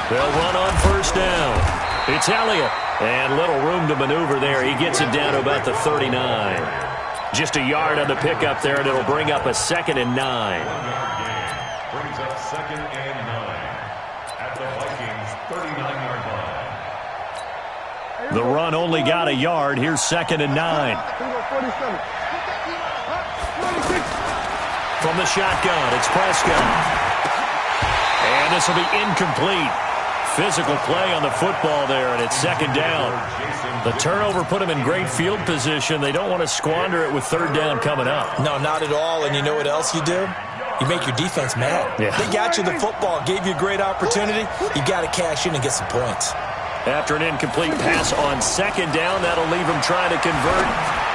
They'll run on first down. It's Elliott. And little room to maneuver there. He gets it down to about the 39. Just a yard on the pickup there, and it'll bring up a 2nd and 9. Brings up 2nd and 9 at the Vikings' 39-yard line. The run only got a yard. Here's 2nd and 9. From the shotgun, it's Prescott. And this will be incomplete. Physical play on the football there, and it's 2nd down. The turnover put them in great field position. They don't want to squander it with 3rd down coming up. No, not at all. And you know what else you do? You make your defense mad. Yeah. They got you the football, gave you a great opportunity. You got to cash in and get some points. After an incomplete pass on 2nd down, that'll leave him trying to convert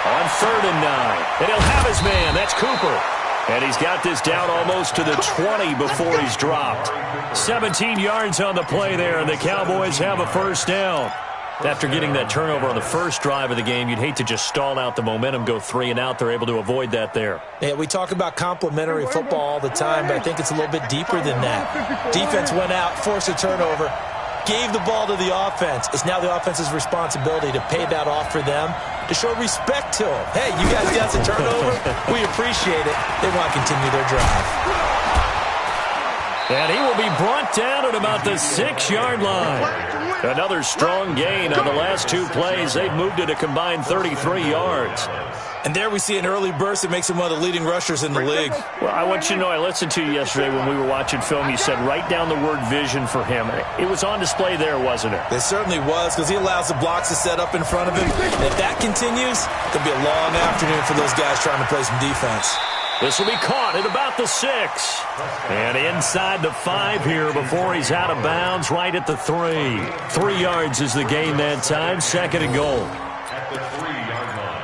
on 3rd and 9. And he'll have his man. That's Cooper. And he's got this down almost to the 20 before he's dropped. 17 yards on the play there, and the Cowboys have a 1st down. After getting that turnover on the first drive of the game, you'd hate to just stall out the momentum, go 3 and out. They're able to avoid that there. Yeah, we talk about complementary football all the time, but I think it's a little bit deeper than that. Defense went out, forced a turnover, gave the ball to the offense. It's now the offense's responsibility to pay that off for them, to show respect to them. Hey, you guys got the turnover? We appreciate it. They want to continue their drive. And he will be brought down at about the 6-yard line. Another strong gain on the last 2 plays. They've moved it a combined 33 yards. And there we see an early burst that makes him one of the leading rushers in the league. Well, I want you to know, I listened to you yesterday when we were watching film. You said write down the word vision for him. It was on display there, wasn't it? It certainly was, because he allows the blocks to set up in front of him. And if that continues, it'll be a long afternoon for those guys trying to play some defense. This will be caught at about the 6. And inside the 5 here before he's out of bounds, right at the 3. 3 yards is the gain that time, 2nd and goal. At the 3-yard line.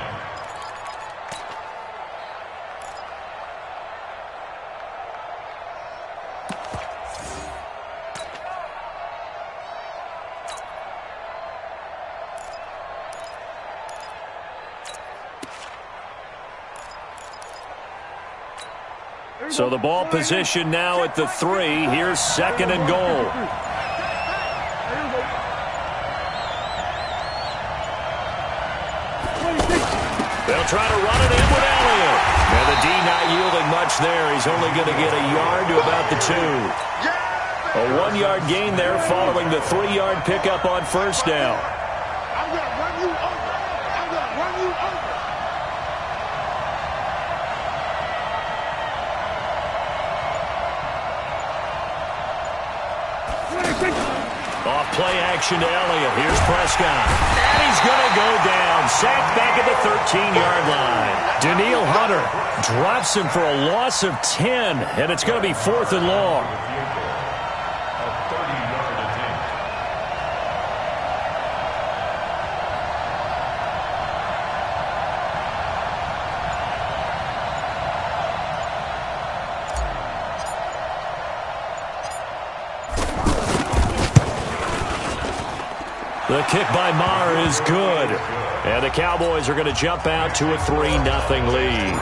So the ball position now at the 3. Here's 2nd and goal. They'll try to run it in with Elliott. And the D not yielding much there. He's only going to get a yard to about the 2. A 1-yard gain there following the 3-yard pickup on first down. I'm going to run you over. I'm going to run you over. Off play action to Elliott. Here's Prescott. And he's going to go down. Sacked back at the 13-yard line. Daniil Hunter drops him for a loss of 10. And it's going to be 4th and long. The kick by Maher is good. And the Cowboys are going to jump out to a 3-0 lead.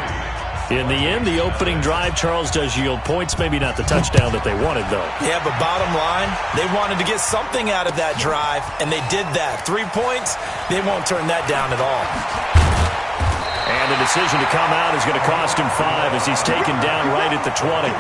In the end, the opening drive, Charles, does yield points. Maybe not the touchdown that they wanted, though. Yeah, but bottom line, they wanted to get something out of that drive, and they did that. 3 points, they won't turn that down at all. And the decision to come out is going to cost him 5 as he's taken down right at the 20.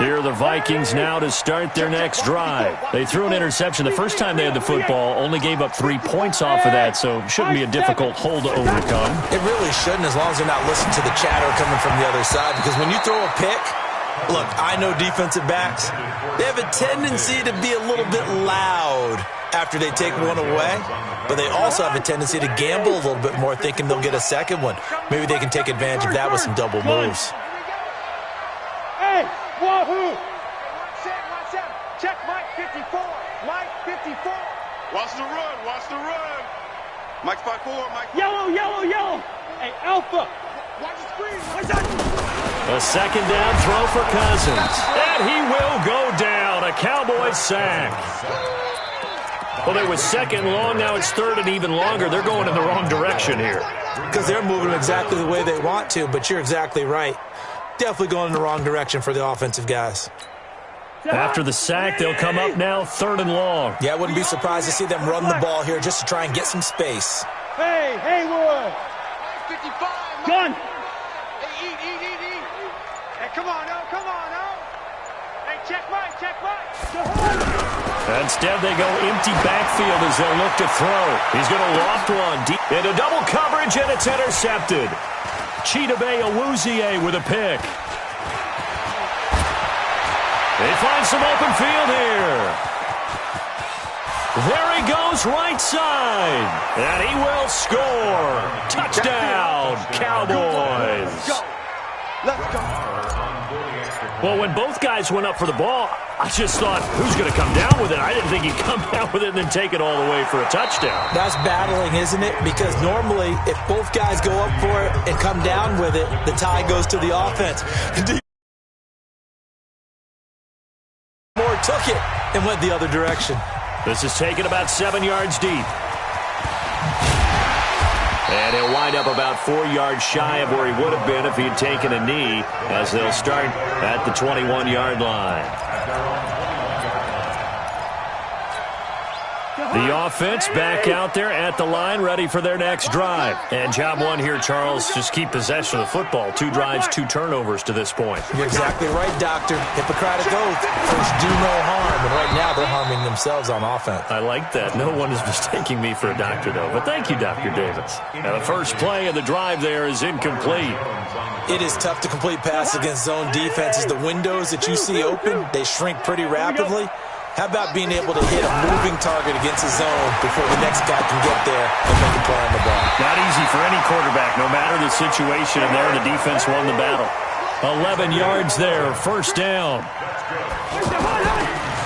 Here are the Vikings now to start their next drive. They threw an interception the first time they had the football, only gave up 3 points off of that, so shouldn't be a difficult hole to overcome. It really shouldn't, as long as they're not listening to the chatter coming from the other side, because when you throw a pick, look, I know defensive backs, they have a tendency to be a little bit loud after they take one away, but they also have a tendency to gamble a little bit more, thinking they'll get a second one. Maybe they can take advantage of that with some double moves. Hey, wahoo! Watch out. Check Mike 54. Mike 54. Watch the run. Watch the run. Mike 5-4. Mike. Yellow, yellow, yellow. Hey, Alpha. Watch the screen. Watch that. A second down throw for Cousins. And he will go down. A Cowboys sack. Well, it was second long. Now it's third and even longer. They're going in the wrong direction here. Because they're moving exactly the way they want to, but you're exactly right. Definitely going in the wrong direction for the offensive guys. After the sack, they'll come up now third and long. Yeah, I wouldn't be surprised to see them run the ball here just to try and get some space. Hey, Haywood. 55. Gun. Hey, eat. Hey, come on, no. Hey, check mine. Instead, they go empty backfield as they'll look to throw. He's going to loft one deep into double coverage, and it's intercepted. Chidobe Awuzie with a pick. They find some open field here. There he goes, right side. And he will score. Touchdown, Cowboys. Let's go. Well, when both guys went up for the ball, I just thought, who's going to come down with it? I didn't think he'd come down with it and then take it all the way for a touchdown. That's battling, isn't it? Because normally, if both guys go up for it and come down with it, the tie goes to the offense. Moore took it and went the other direction. This is taken about 7 yards deep. And he'll wind up about 4 yards shy of where he would have been if he had taken a knee, as they'll start at the 21-yard line. The offense back out there at the line, ready for their next drive. And job one here, Charles, just keep possession of the football. 2 drives, 2 turnovers to this point. You're exactly right, Doctor. Hippocratic oath. First, do no harm. And right now, they're harming themselves on offense. I like that. No one is mistaking me for a doctor, though. But thank you, Dr. Davis. Now, the first play of the drive there is incomplete. It is tough to complete pass against zone defenses. The windows that you see open, they shrink pretty rapidly. How about being able to hit a moving target against a zone before the next guy can get there and make a play on the ball? Not easy for any quarterback, no matter the situation, and there the defense won the battle. 11 yards there, first down.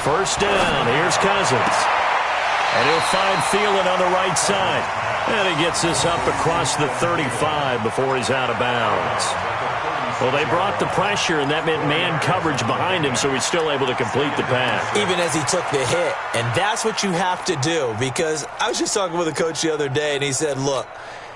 First down, here's Cousins. And he'll find Thielen on the right side. And he gets this up across the 35 before he's out of bounds. Well, they brought the pressure, and that meant man coverage behind him, so he's still able to complete the pass. Even as he took the hit. And that's what you have to do, because I was just talking with a coach the other day, and he said, look,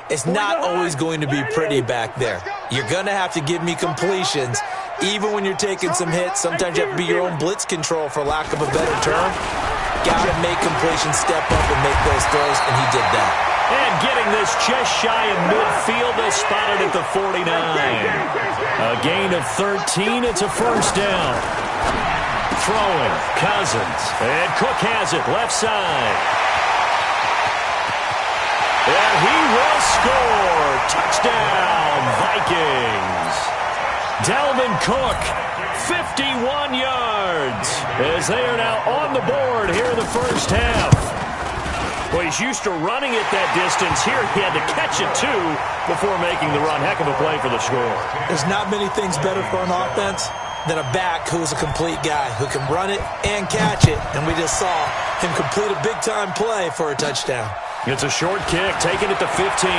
it's not always going to be pretty back there. You're going to have to give me completions. Even when you're taking some hits, sometimes you have to be your own blitz control, for lack of a better term. Got to make completions, step up, and make those throws, and he did that. And getting this just shy of midfield, they'll spot it at the 49. A gain of 13, it's a first down. Throwing, Cousins, and Cook has it, left side. And he will score. Touchdown, Vikings. Dalvin Cook, 51 yards, as they are now on the board here in the first half. Well, he's used to running it that distance. Here he had to catch it, too, before making the run. Heck of a play for the score. There's not many things better for an offense than a back who's a complete guy, who can run it and catch it. And we just saw him complete a big-time play for a touchdown. It's a short kick, taken at the 15.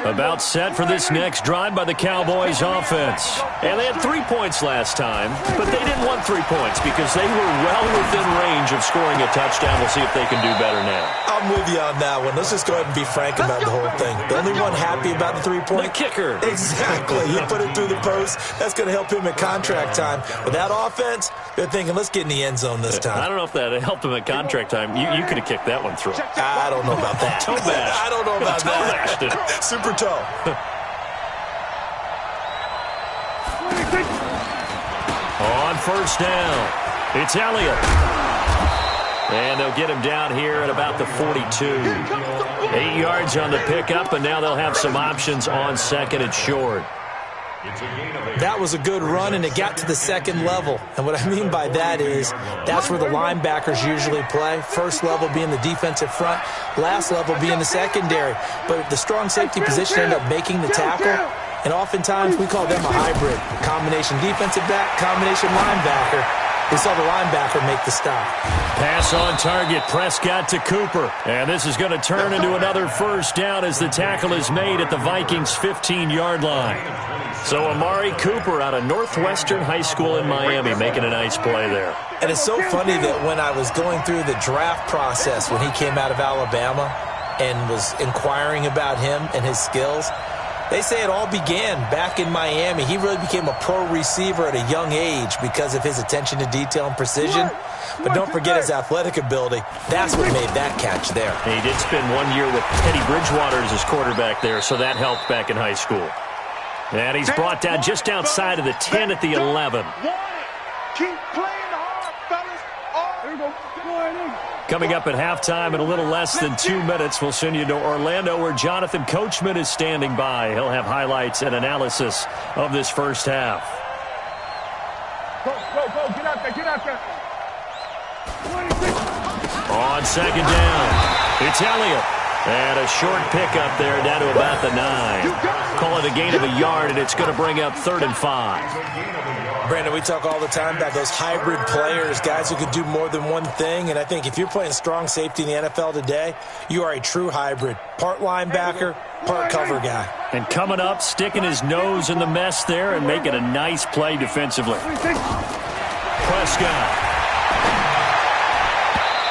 About set for this next drive by the Cowboys offense. And they had 3 points last time, but they didn't want 3 points because they were well within range of scoring a touchdown. We'll see if they can do better now. I'm with you on that one. Let's just go ahead and be frank about the whole thing. The only one happy about the 3-point? The kicker. Exactly. He put it through the post. That's going to help him at contract time. With that offense, they're thinking, let's get in the end zone this time. I don't know if that helped him at contract time. You could have kicked that one through. I don't know about that. Toe bash. I don't know about Toe bashed that. it. Super toe. On first down, it's Elliott. And they'll get him down here at about the 42. 8 yards on the pickup, and now they'll have some options on second and short. That was a good run, and it got to the second level. And what I mean by that is that's where the linebackers usually play. First level being the defensive front, last level being the secondary. But the strong safety position ended up making the tackle, and oftentimes we call them a hybrid. Combination defensive back, combination linebacker. He saw the linebacker make the stop. Pass on target. Prescott to Cooper. And this is going to turn into another first down as the tackle is made at the Vikings' 15-yard line. So Amari Cooper out of Northwestern High School in Miami making a nice play there. And it's so funny that when I was going through the draft process when he came out of Alabama and was inquiring about him and his skills, they say it all began back in Miami. He really became a pro receiver at a young age because of his attention to detail and precision. But don't forget his athletic ability. That's what made that catch there. He did spend 1 year with Teddy Bridgewater as his quarterback there, so that helped back in high school. And he's brought down just outside of the 10 at the 11. Keep playing hard, fellas. There you go. Go ahead in. Coming up at halftime in a little less than 2 minutes, we'll send you to Orlando where Jonathan Coachman is standing by. He'll have highlights and analysis of this first half. Go. Get out there. Get out there. 26. On second down, it's Elliott. And a short pickup there down to about the 9. Call it a gain of a yard, and it's going to bring up 3rd and 5. Brandon, we talk all the time about those hybrid players, guys who can do more than one thing. And I think if you're playing strong safety in the NFL today, you are a true hybrid. Part linebacker, part cover guy. And coming up, sticking his nose in the mess there and making a nice play defensively. Prescott.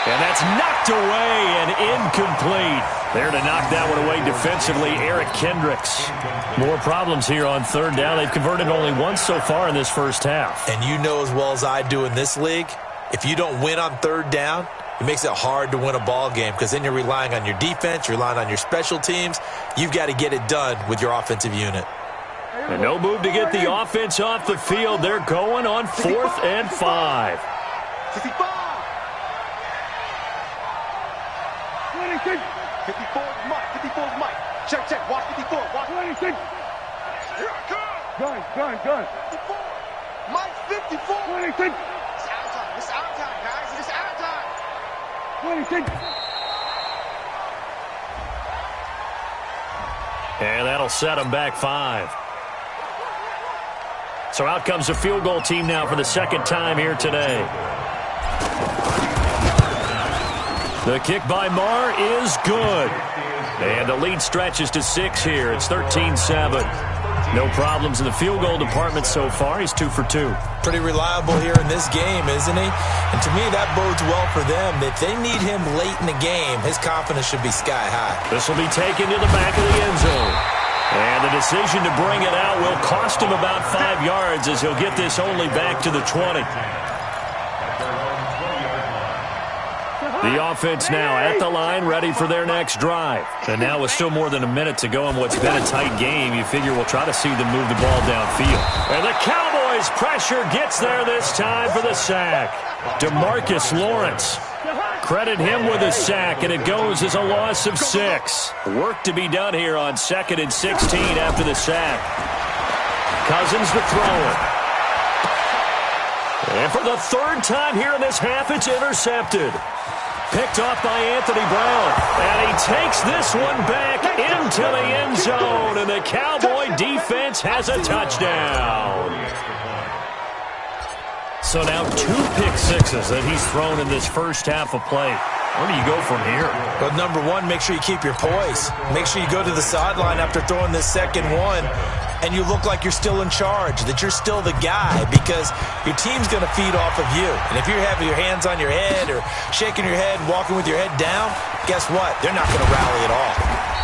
And that's knocked away and incomplete. There to knock that one away defensively, Eric Kendricks. More problems here on 3rd down. They've converted only once so far in this first half. And you know as well as I do in this league, if you don't win on 3rd down, it makes it hard to win a ball game because then you're relying on your defense, you're relying on your special teams. You've got to get it done with your offensive unit. And no move to get the offense off the field. They're going on 4th and 5. 55. 54 is Mike. 54 is Mike. Check. Watch 54. Watch 26. Here I come. Gun. 54. Mike 54. 26. It's our time. It's our time, guys. It's our time. 26. And that'll set them back 5. So out comes the field goal team now for the second time here today. The kick by Marr is good. And the lead stretches to 6 here. It's 13-7. No problems in the field goal department so far. He's 2 for 2. Pretty reliable here in this game, isn't he? And to me, that bodes well for them. If they need him late in the game, his confidence should be sky high. This will be taken to the back of the end zone. And the decision to bring it out will cost him about 5 yards as he'll get this only back to the 20. The offense now at the line, ready for their next drive. And now with still more than a minute to go in what's been a tight game, you figure we'll try to see them move the ball downfield. And the Cowboys' pressure gets there this time for the sack. DeMarcus Lawrence. Credit him with a sack, and it goes as a loss of 6. Work to be done here on 2nd and 16 after the sack. Cousins the thrower. And for the 3rd time here in this half, it's intercepted. Picked off by Anthony Brown. And he takes this one back into the end zone. And the Cowboy defense has a touchdown. So now 2 pick sixes that he's thrown in this first half of play. Where do you go from here? But number one, make sure you keep your poise. Make sure you go to the sideline after throwing this second one, and you look like you're still in charge, that you're still the guy, because your team's going to feed off of you. And if you're having your hands on your head or shaking your head, walking with your head down, guess what? They're not going to rally at all.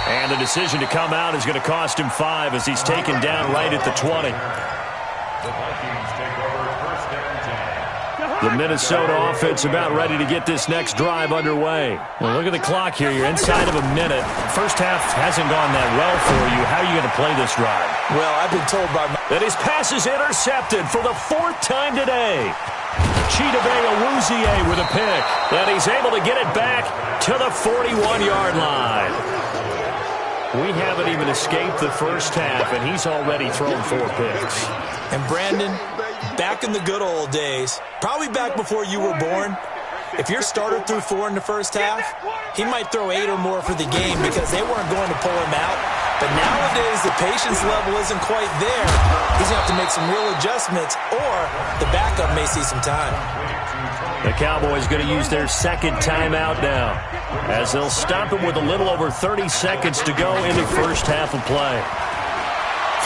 And the decision to come out is going to cost him 5 as he's taken down right at the 20. The Vikings take over 1st and 10. The Minnesota offense about ready to get this next drive underway. Well, look at the clock here. You're inside of a minute. First half hasn't gone that well for you. How are you going to play this drive? Well, I've been told by that his pass is intercepted for the 4th time today. Chidobe Awuzie with a pick. And he's able to get it back to the 41-yard line. We haven't even escaped the first half, and he's already thrown 4 picks. And Brandon, back in the good old days, probably back before you were born, if your starter threw 4 in the first half, he might throw 8 or more for the game because they weren't going to pull him out. But nowadays, the patience level isn't quite there. He's going to have to make some real adjustments, or the backup may see some time. The Cowboys going to use their second timeout now, as they'll stop him with a little over 30 seconds to go in the first half of play.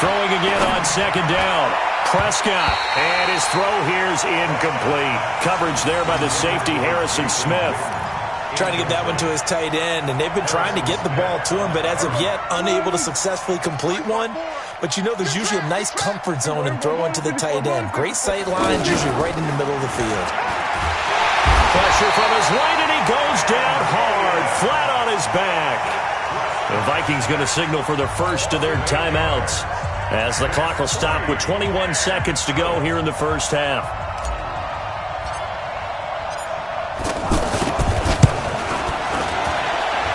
Throwing again on second down. Prescott, and his throw here is incomplete. Coverage there by the safety, Harrison Smith. Trying to get that one to his tight end, and they've been trying to get the ball to him, but as of yet, unable to successfully complete one. But you know there's usually a nice comfort zone in throwing to the tight end. Great sight lines, usually right in the middle of the field. Pressure from his right, and he goes down hard, flat on his back. The Vikings going to signal for their first of their timeouts, as the clock will stop with 21 seconds to go here in the first half.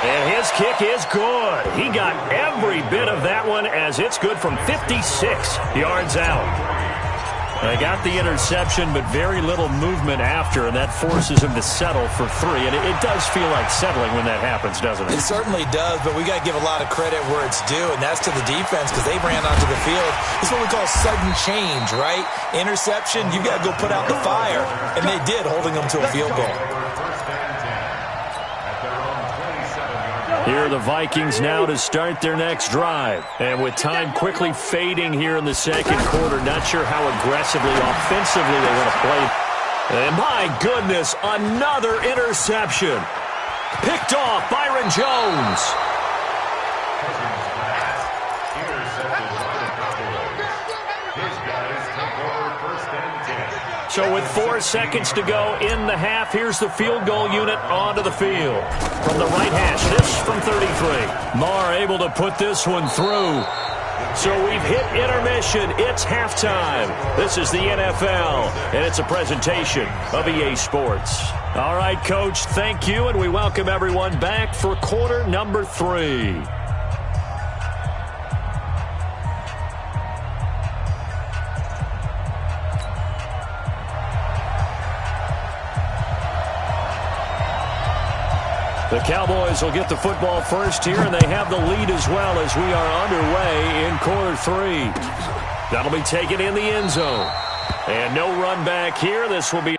And his kick is good. He got every bit of that one, as it's good from 56 yards out. They got the interception, but very little movement after, and that forces him to settle for 3. And it does feel like settling when that happens, doesn't it? It certainly does, but we got to give a lot of credit where it's due, and that's to the defense, because they ran onto the field. It's what we call sudden change, right? Interception, you got to go put out the fire, and they did, holding them to a field goal. Here are the Vikings now to start their next drive. And with time quickly fading here in the second quarter, not sure how aggressively, offensively they want to play. And my goodness, another interception. Picked off Byron Jones. So with 4 seconds to go in the half, here's the field goal unit onto the field. From the right hash, this from 33. Marr able to put this one through. So we've hit intermission. It's halftime. This is the NFL, and it's a presentation of EA Sports. All right, Coach, thank you, and we welcome everyone back for quarter number 3. The Cowboys will get the football first here, and they have the lead as well as we are underway in quarter 3. That'll be taken in the end zone. And no run back here. This will be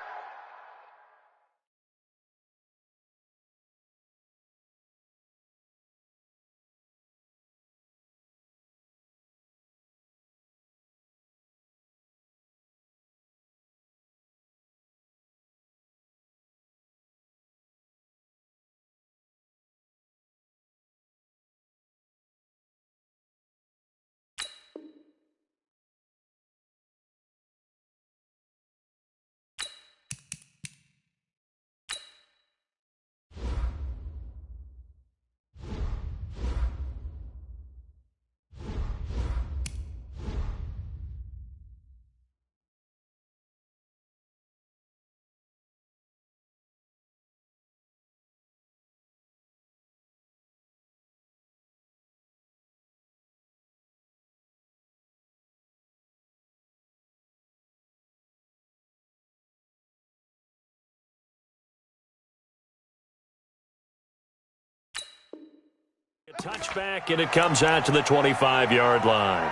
a touchback, and it comes out to the 25-yard line.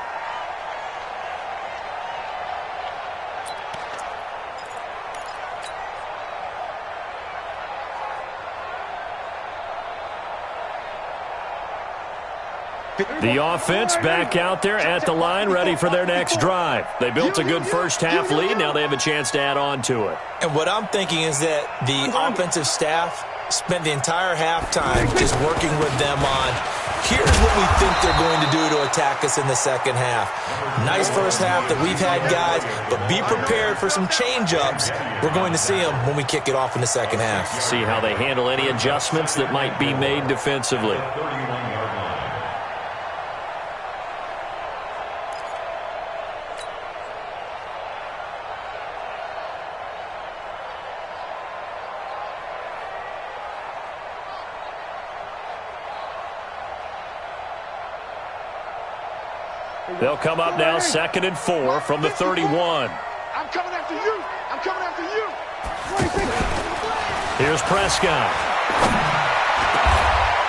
The offense back out there at the line, ready for their next drive. They built a good first-half lead. Now they have a chance to add on to it. And what I'm thinking is that the offensive staff spent the entire halftime just working with them on, here's what we think they're going to do to attack us in the second half. Nice first half that we've had, guys, but be prepared for some change-ups. We're going to see them when we kick it off in the second half. See how they handle any adjustments that might be made defensively. They'll come up now, 2nd and 4 from the 31. I'm coming after you. I'm coming after you. Here's Prescott.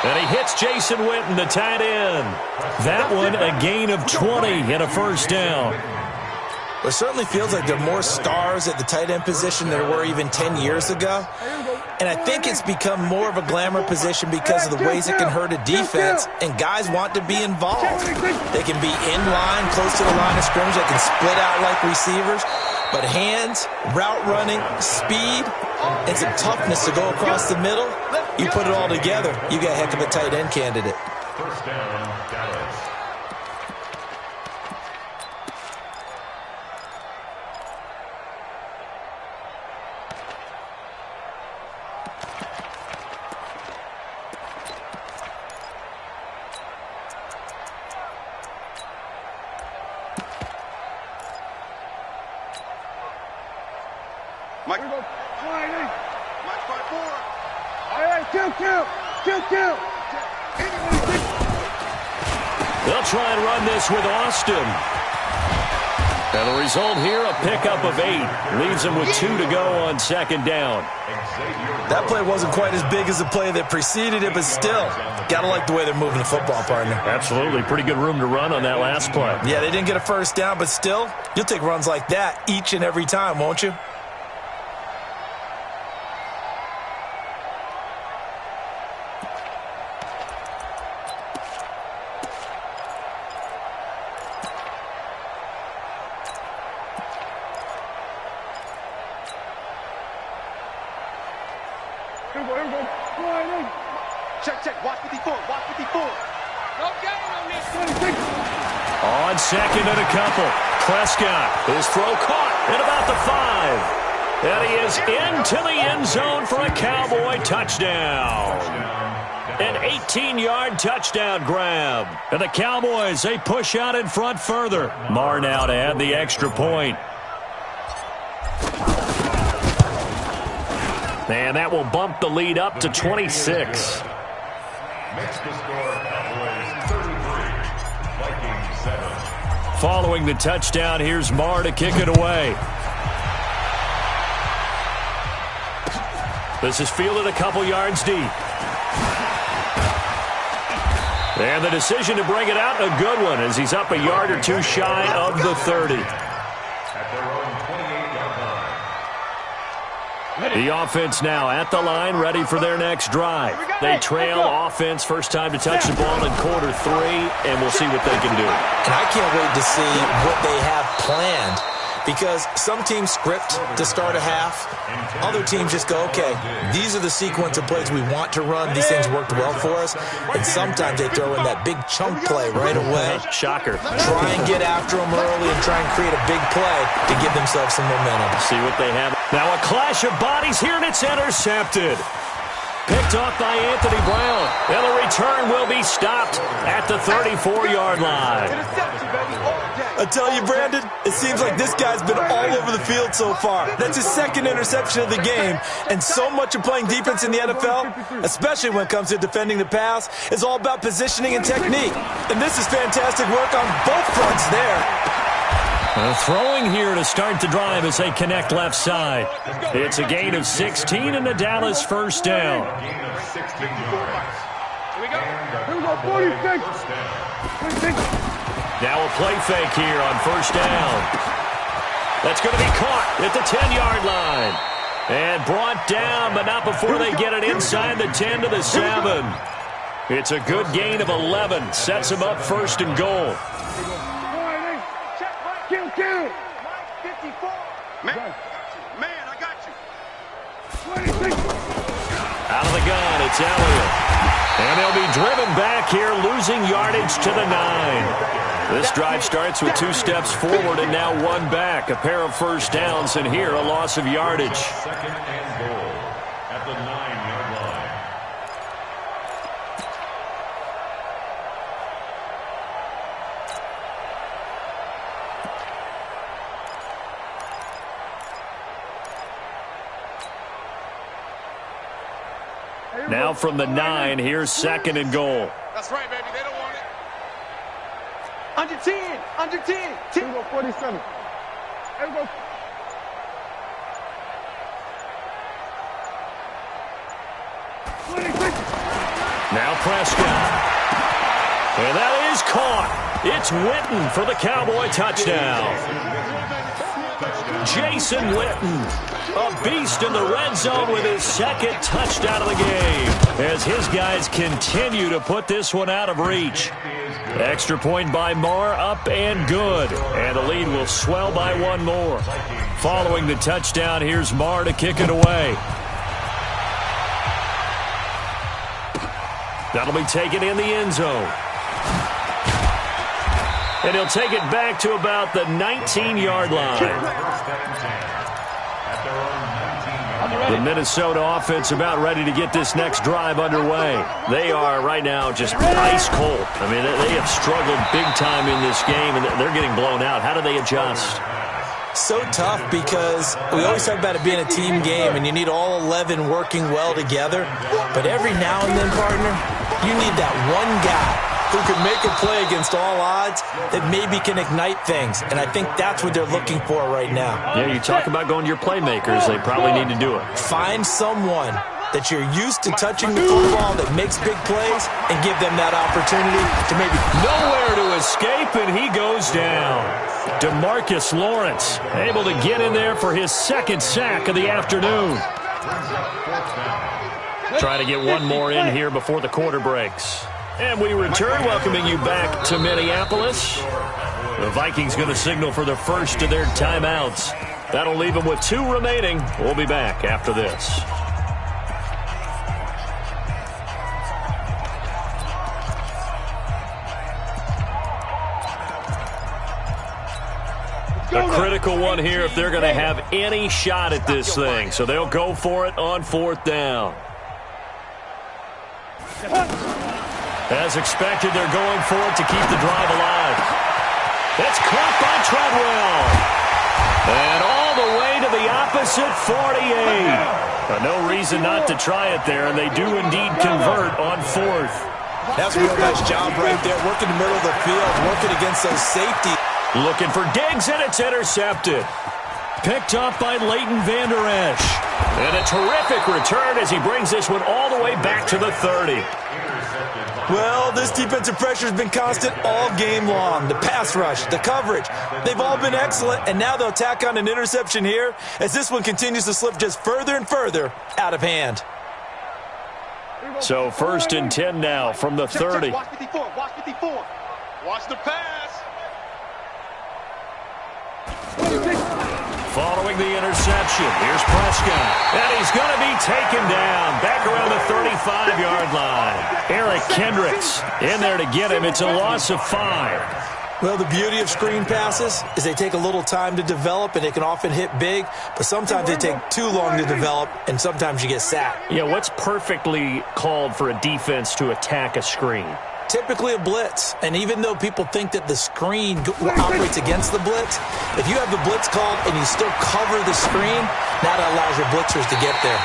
And he hits Jason Witten, the tight end. That one, a gain of 20 and a first down. It certainly feels like there are more stars at the tight end position than there were even 10 years ago. And I think it's become more of a glamour position because of the ways it can hurt a defense, and guys want to be involved. They can be in line, close to the line of scrimmage. They can split out like receivers. But hands, route running, speed, and some toughness to go across the middle, you put it all together, you got a heck of a tight end candidate. First down, Dallas. Mike. Mike 5-4. Kill. They'll try and run this with Austin. And the result here, a pickup of 8. Leaves them with 2 to go on second down. That play wasn't quite as big as the play that preceded it, but still, got to like the way they're moving the football, partner. Absolutely. Pretty good room to run on that last play. Yeah, they didn't get a first down, but still, you'll take runs like that each and every time, won't you? Check. Watch 54. On second and a couple. Prescott, his throw caught at about the 5. And he is into the end zone for a Cowboy touchdown. An 18-yard touchdown grab. And the Cowboys, they push out in front further. Marr now to add the extra point. And that will bump the lead up to 26. Makes the score Cowboys 33, Vikings 7. Following the touchdown, here's Marr to kick it away. This is fielded a couple yards deep. And the decision to bring it out, a good one, as he's up a yard or 2 shy of the 30. At their own 28-yard line. The offense now at the line, ready for their next drive. They trail offense, first time to touch the ball in quarter 3, and we'll see what they can do. And I can't wait to see what they have planned, because some teams script to start a half. Other teams just go, okay, these are the sequence of plays we want to run. These things worked well for us. And sometimes they throw in that big chunk play right away. Shocker. Try and get after them early and try and create a big play to give themselves some momentum. See what they have. Now a clash of bodies here, and it's intercepted. Picked off by Anthony Brown. And the return will be stopped at the 34-yard line. I tell you, Brandon, it seems like this guy's been all over the field so far. That's his second interception of the game. And so much of playing defense in the NFL, especially when it comes to defending the pass, is all about positioning and technique. And this is fantastic work on both fronts there. Throwing here to start the drive as they connect left side. It's a gain of 16 and the Dallas first down. Gain of 16 yards. Here we go, 46. Now a play fake here on first down. That's going to be caught at the 10-yard line. And brought down, but not before they get it inside the 10 to the 7. It's a good gain of 11. Sets them up first and goal. Kill. 54. Man, I got you. 26. Out of the gun, it's Elliott. And they'll be driven back here, losing yardage to the 9. This drive starts with 2 steps forward and now 1 back. A pair of first downs, and here a loss of yardage. Second and goal at the 9-yard line. Now from the 9, here's second and goal. That's right, baby. They don't want it. Under 10. Here we go, 47. Here we go. Now Prescott. And that is caught. It's Witten for the Cowboy touchdown. Jason Witten, a beast in the red zone with his second touchdown of the game, as his guys continue to put this one out of reach. Extra point by Marr, up and good. And the lead will swell by one more. Following the touchdown, here's Marr to kick it away. That'll be taken in the end zone. And he'll take it back to about the 19-yard line. The Minnesota offense about ready to get this next drive underway. They are right now just ice cold. I mean, they have struggled big time in this game, and they're getting blown out. How do they adjust? So tough, because we always talk about it being a team game, and you need all 11 working well together. But every now and then, partner, you need that one guy who can make a play against all odds that maybe can ignite things. And I think that's what they're looking for right now. Yeah, you talk about going to your playmakers. They probably need to do it. Find someone that you're used to touching the football that makes big plays and give them that opportunity to maybe... Nowhere to escape, and he goes down. DeMarcus Lawrence able to get in there for his second sack of the afternoon. Trying to get one more in here before the quarter breaks. And we return, welcoming you back to Minneapolis. The Vikings going to signal for the first of their timeouts. That'll leave them with 2 remaining. We'll be back after this. A critical one here if they're going to have any shot at this thing. So they'll go for it on 4th down. As expected, they're going for it to keep the drive alive. That's caught by Treadwell. And all the way to the opposite 48. No reason not to try it there, and they do indeed convert on 4th. That's a real nice job right there. Working the middle of the field, working against those safety. Looking for Diggs, and it's intercepted. Picked up by Leighton Vander Esch. And a terrific return as he brings this one all the way back to the 30. Well, this defensive pressure has been constant all game long. The pass rush, the coverage, they've all been excellent, and now they'll tack on an interception here as this one continues to slip just further and further out of hand. So 1st and 10 now from the 30. Watch 54. Watch 54. Watch the pass. Following the interception, here's Prescott. And he's going to be taken down back around the 35-yard line. Eric Kendricks in there to get him. It's a loss of 5. Well, the beauty of screen passes is they take a little time to develop, and they can often hit big, but sometimes they take too long to develop, and sometimes you get sacked. Yeah, what's perfectly called for a defense to attack a screen? Typically a blitz, and even though people think that the screen operates against the blitz, if you have the blitz called and you still cover the screen, that allows your blitzers to get there.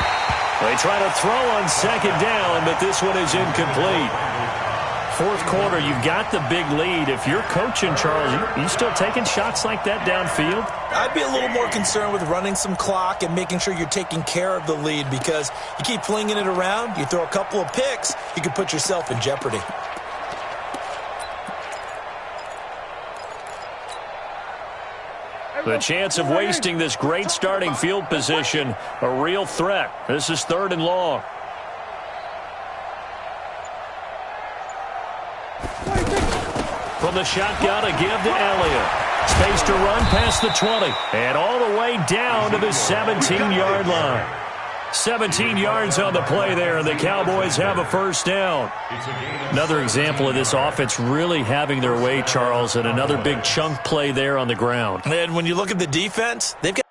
They try to throw on 2nd down, but this one is incomplete. 4th quarter, you've got the big lead. If you're coaching, Charles, you still taking shots like that downfield? I'd be a little more concerned with running some clock and making sure you're taking care of the lead, because you keep flinging it around, you throw a couple of picks, you can put yourself in jeopardy. The chance of wasting this great starting field position, a real threat. This is 3rd and long. From the shotgun, a give to Elliott. Space to run past the 20. And all the way down to the 17-yard line. 17 yards on the play there, and the Cowboys have a 1st down. Another example of this offense really having their way, Charles, and another big chunk play there on the ground. And when you look at the defense, they've got